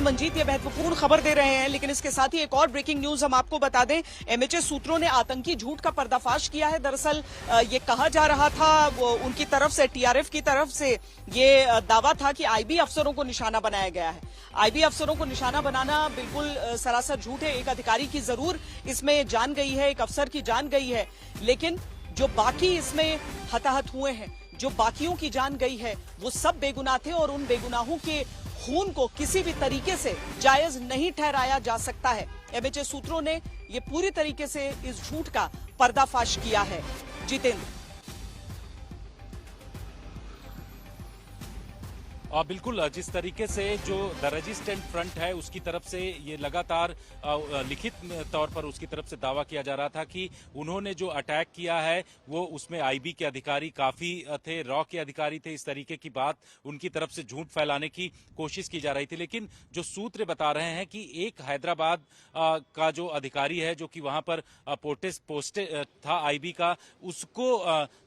मंजीत ये महत्वपूर्ण खबर दे रहे हैं, लेकिन इसके साथ ही एक और ब्रेकिंग न्यूज हम आपको बता दें। एमएचए सूत्रों ने आतंकी झूठ का पर्दाफाश किया है। दरअसल ये कहा जा रहा था उनकी तरफ से, टीआरएफ की तरफ से ये दावा था कि आईबी अफसरों को निशाना बनाया गया है। आईबी अफसरों को निशाना बनाना बिल्कुल सरासर झूठ है। एक अधिकारी की जरूर इसमें जान गई है, एक अफसर की जान गई है, लेकिन जो बाकी इसमें हताहत हुए हैं, जो बाकियों की जान गई है, वो सब बेगुनाह थे और उन बेगुनाहों के खून को किसी भी तरीके से जायज नहीं ठहराया जा सकता है। एमएचए सूत्रों ने ये पूरी तरीके से इस झूठ का पर्दाफाश किया है। जितेंद्र, बिल्कुल, जिस तरीके से जो द रेजिस्टेंट फ्रंट है उसकी तरफ से ये लगातार लिखित तौर पर उसकी तरफ से दावा किया जा रहा था कि उन्होंने जो अटैक किया है वो उसमें आईबी के अधिकारी काफी थे, रॉ के अधिकारी थे। इस तरीके की बात उनकी तरफ से झूठ फैलाने की कोशिश की जा रही थी, लेकिन जो सूत्र बता रहे हैं कि एक हैदराबाद का जो अधिकारी है जो कि वहां पर पोस्टेड था आईबी का, उसको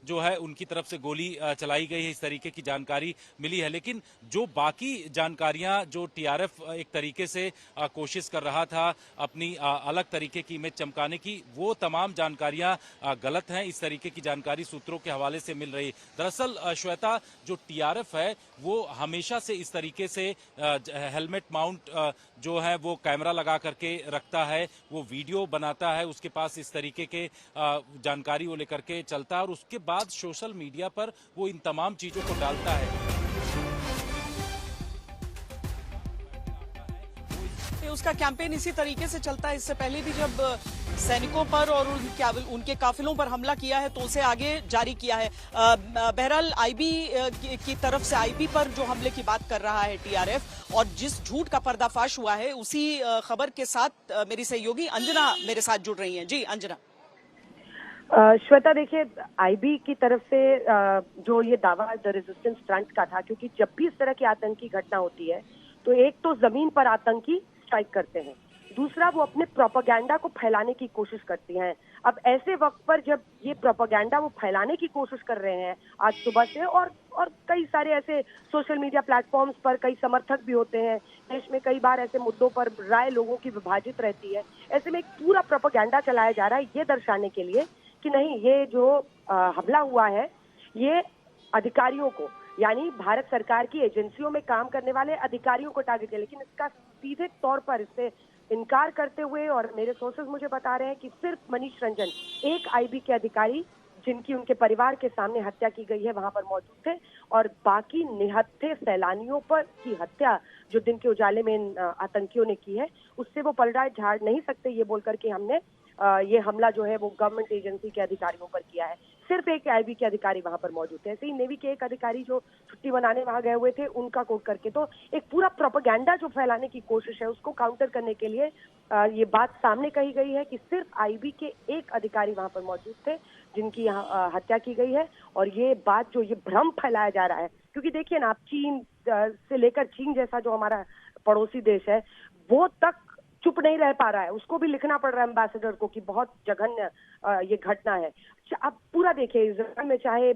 जो है उनकी तरफ से गोली चलाई गई है, इस तरीके की जानकारी मिली है। लेकिन जो बाकी जानकारियां जो टीआरएफ एक तरीके से कोशिश कर रहा था अपनी अलग तरीके की इमेज चमकाने की, वो तमाम जानकारियां गलत हैं। इस तरीके की जानकारी सूत्रों के हवाले से मिल रही। दरअसल श्वेता, जो टीआरएफ है वो हमेशा से इस तरीके से हेलमेट माउंट जो है वो कैमरा लगा करके रखता है, वो वीडियो बनाता है, उसके पास इस तरीके के जानकारी वो लेकर के चलता है और उसके बाद सोशल मीडिया पर वो इन तमाम चीजों को डालता है। उसका कैंपेन इसी तरीके से चलता है। इससे पहले भी जब सैनिकों पर और उनके काफिलों पर हमला किया है तो उसे आगे जारी किया है। बहरहाल आईबी की तरफ से आईबी पर जो हमले की बात कर रहा है टीआरएफ, और जिस झूठ का पर्दाफाश हुआ है उसी खबर के साथ मेरी सहयोगी अंजना मेरे साथ जुड़ रही हैं। जी अंजना। श्वेता, देखिए, आईबी की तरफ से जो ये दावा द रेजिस्टेंस फ्रंट का था, क्योंकि जब भी इस तरह की आतंकी घटना होती है तो एक तो जमीन पर आतंकी स्ट्राइक करते हैं, दूसरा वो अपने प्रोपेगेंडा को फैलाने की कोशिश करती हैं। अब ऐसे वक्त पर जब ये प्रोपेगेंडा वो फैलाने की कोशिश कर रहे हैं आज सुबह से, और कई सारे ऐसे सोशल मीडिया प्लेटफॉर्म्स पर कई समर्थक भी होते हैं, देश में कई बार ऐसे मुद्दों पर राय लोगों की विभाजित रहती है, ऐसे में एक पूरा प्रोपेगेंडा चलाया जा रहा है ये दर्शाने के लिए कि नहीं, ये जो हमला हुआ है ये अधिकारियों को, यानी भारत सरकार की एजेंसियों में काम करने वाले अधिकारियों को टारगेट है। लेकिन इसका सीधे तौर पर इससे इनकार करते हुए, और मेरे सोर्सेज मुझे बता रहे हैं कि सिर्फ मनीष रंजन, एक आईबी के अधिकारी जिनकी उनके परिवार के सामने हत्या की गई है, वहां पर मौजूद थे, और बाकी निहत्थे सैलानियों पर की हत्या जो दिन के उजाले में इन आतंकियों ने की है, उससे वो पलड़ा झाड़ नहीं सकते ये बोलकर के हमने ये हमला जो है वो गवर्नमेंट एजेंसी के अधिकारियों पर किया है। सिर्फ एक आईबी के अधिकारी वहां पर मौजूद थे। ऐसे ही नेवी के एक अधिकारी जो छुट्टी मनाने वहां गए हुए थे उनका कोट करके, तो एक पूरा प्रोपेगेंडा जो फैलाने की कोशिश है उसको काउंटर करने के लिए ये बात सामने कही गई है कि सिर्फ आईबी के एक अधिकारी वहां पर मौजूद थे जिनकी यहाँ हत्या की गई है। और ये बात जो ये भ्रम फैलाया जा रहा है, क्योंकि देखिए ना, आप चीन से लेकर चीन जैसा जो हमारा पड़ोसी देश है वो तक चुप नहीं रह पा रहा है, उसको भी लिखना पड़ रहा है एम्बेसडर को कि बहुत जघन्य ये घटना है। अब पूरा देखिए, इजराइल में चाहे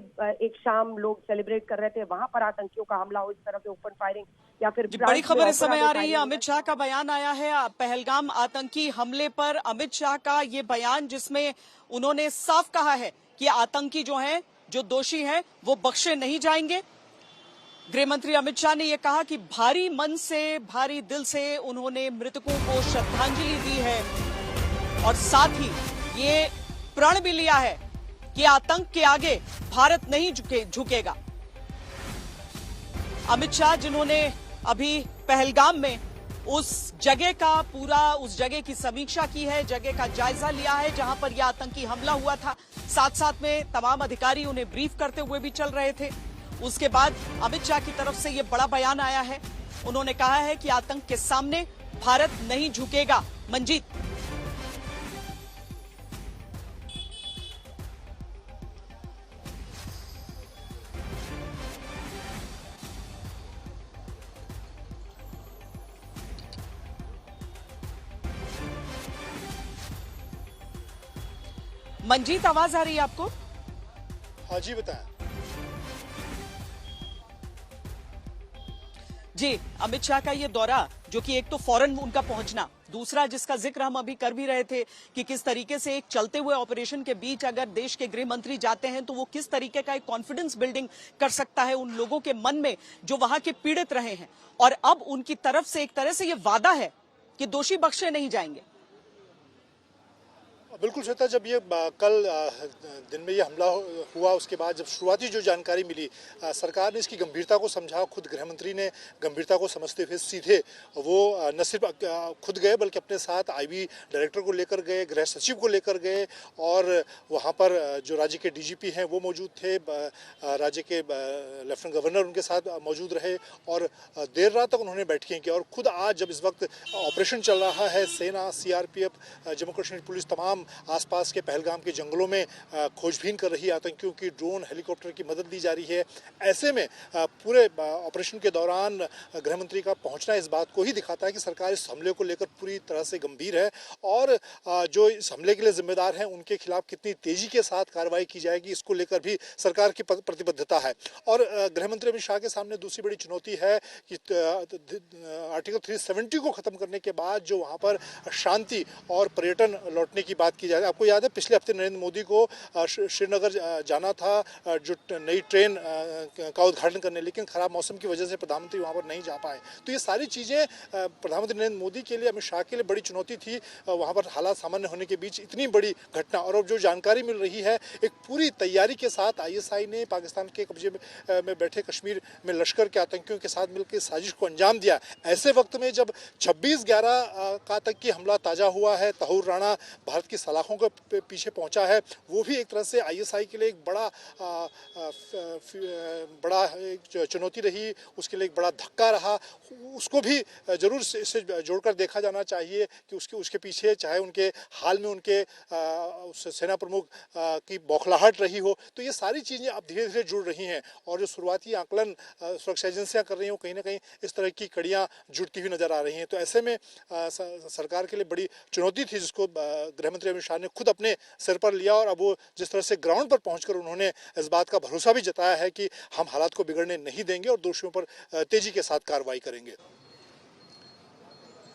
एक शाम लोग सेलिब्रेट कर रहे थे, वहां पर आतंकियों का हमला हो, इस तरह के ओपन फायरिंग, या फिर बड़ी खबर इस समय आ रही है। अमित शाह का बयान आया है पहलगाम आतंकी हमले पर। अमित शाह का ये बयान जिसमें उन्होंने साफ कहा है कि आतंकी जो हैं, जो दोषी हैं, वो बख्शे नहीं जाएंगे। गृह मंत्री अमित शाह ने यह कहा कि भारी मन से, भारी दिल से उन्होंने मृतकों को श्रद्धांजलि दी है और साथ ही ये प्रण भी लिया है कि आतंक के आगे भारत नहीं झुकेगा। अमित शाह जिन्होंने अभी पहलगाम में उस जगह की समीक्षा की है, जगह का जायजा लिया है जहां पर यह आतंकी हमला हुआ था, साथ साथ में तमाम अधिकारी उन्हें ब्रीफ करते हुए भी चल रहे थे। उसके बाद अमित शाह की तरफ से यह बड़ा बयान आया है। उन्होंने कहा है कि आतंक के सामने भारत नहीं झुकेगा। मंजीत, मंजीत आवाज आ रही है आपको? हाँ जी, बताएं। जी, अमित शाह का ये दौरा जो कि एक तो फौरन उनका पहुंचना, दूसरा जिसका जिक्र हम अभी कर भी रहे थे कि किस तरीके से एक चलते हुए ऑपरेशन के बीच अगर देश के गृह मंत्री जाते हैं तो वो किस तरीके का एक कॉन्फिडेंस बिल्डिंग कर सकता है उन लोगों के मन में जो वहां के पीड़ित रहे हैं। और अब उनकी तरफ से एक तरह से ये वादा है कि दोषी बख्शे नहीं जाएंगे। बिल्कुल श्वेता, जब ये कल दिन में ये हमला हुआ उसके बाद जब शुरुआती जो जानकारी मिली, सरकार ने इसकी गंभीरता को समझा। खुद गृह मंत्री ने गंभीरता को समझते हुए सीधे वो न सिर्फ खुद गए बल्कि अपने साथ आईबी डायरेक्टर को लेकर गए, गृह सचिव को लेकर गए और वहाँ पर जो राज्य के डीजीपी हैं वो मौजूद थे, राज्य के लेफ्टिनेंट गवर्नर उनके साथ मौजूद रहे और देर रात तक उन्होंने बैठकें की। और खुद आज जब इस वक्त ऑपरेशन चल रहा है, सेना, सीआरपीएफ, जम्मू कश्मीर पुलिस तमाम आसपास के पहलगाम के जंगलों में खोजबीन कर रही है, आतंकियों की ड्रोन हेलीकॉप्टर की मदद ली जा रही है। ऐसे में पूरे ऑपरेशन के दौरान गृह मंत्री का पहुंचना इस बात को ही दिखाता है कि सरकार इस हमले को लेकर पूरी तरह से गंभीर है और जो इस हमले के लिए जिम्मेदार हैं उनके खिलाफ कितनी तेजी के साथ कार्रवाई की जाएगी इसको लेकर भी सरकार की प्रतिबद्धता है। और गृह मंत्री अमित शाह के सामने दूसरी बड़ी चुनौती है कि आर्टिकल 370 को खत्म करने के बाद जो वहाँ पर शांति और पर्यटन लौटने की बात की जाए। आपको याद है पिछले हफ्ते नरेंद्र मोदी को श्रीनगर जाना था जो नई ट्रेन का उद्घाटन करने, लेकिन खराब मौसम की वजह से प्रधानमंत्री वहां पर नहीं जा पाए। तो ये सारी चीजें प्रधानमंत्री नरेंद्र मोदी के लिए, अमित शाह के लिए बड़ी चुनौती थी। वहां पर हालात सामान्य होने के बीच इतनी बड़ी घटना और अब जो जानकारी मिल रही है, एक पूरी तैयारी के साथ आईएसआई ने पाकिस्तान के कब्जे में बैठे कश्मीर में लश्कर के आतंकियों के साथ मिलकर साजिश को अंजाम दिया। ऐसे वक्त में जब 26/11 का आतंकी हमला ताजा हुआ है, तहूर राणा भारत की सलाखों के पीछे पहुंचा है, वो भी एक तरह से आईएसआई के लिए एक बड़ा एक चुनौती रही, उसके लिए एक बड़ा धक्का रहा। उसको भी जरूर इससे जोड़कर देखा जाना चाहिए कि उसके पीछे चाहे उनके हाल में उनके सेना प्रमुख की बौखलाहट रही हो। तो ये सारी चीज़ें अब धीरे धीरे जुड़ रही हैं और जो शुरुआती आकलन सुरक्षा एजेंसियां कर रही हो, कहीं ना कहीं इस तरह की कड़ियां जुड़ती हुई नजर आ रही हैं। तो ऐसे में सरकार के लिए बड़ी चुनौती थी जिसको गृह मंत्री अमित शाह ने खुद अपने सिर पर लिया और अब वो जिस तरह से ग्राउंड पर पहुंचकर उन्होंने इस बात का भरोसा भी जताया है कि हम हालात को बिगड़ने नहीं देंगे और दोषियों पर तेजी के साथ कार्रवाई करेंगे।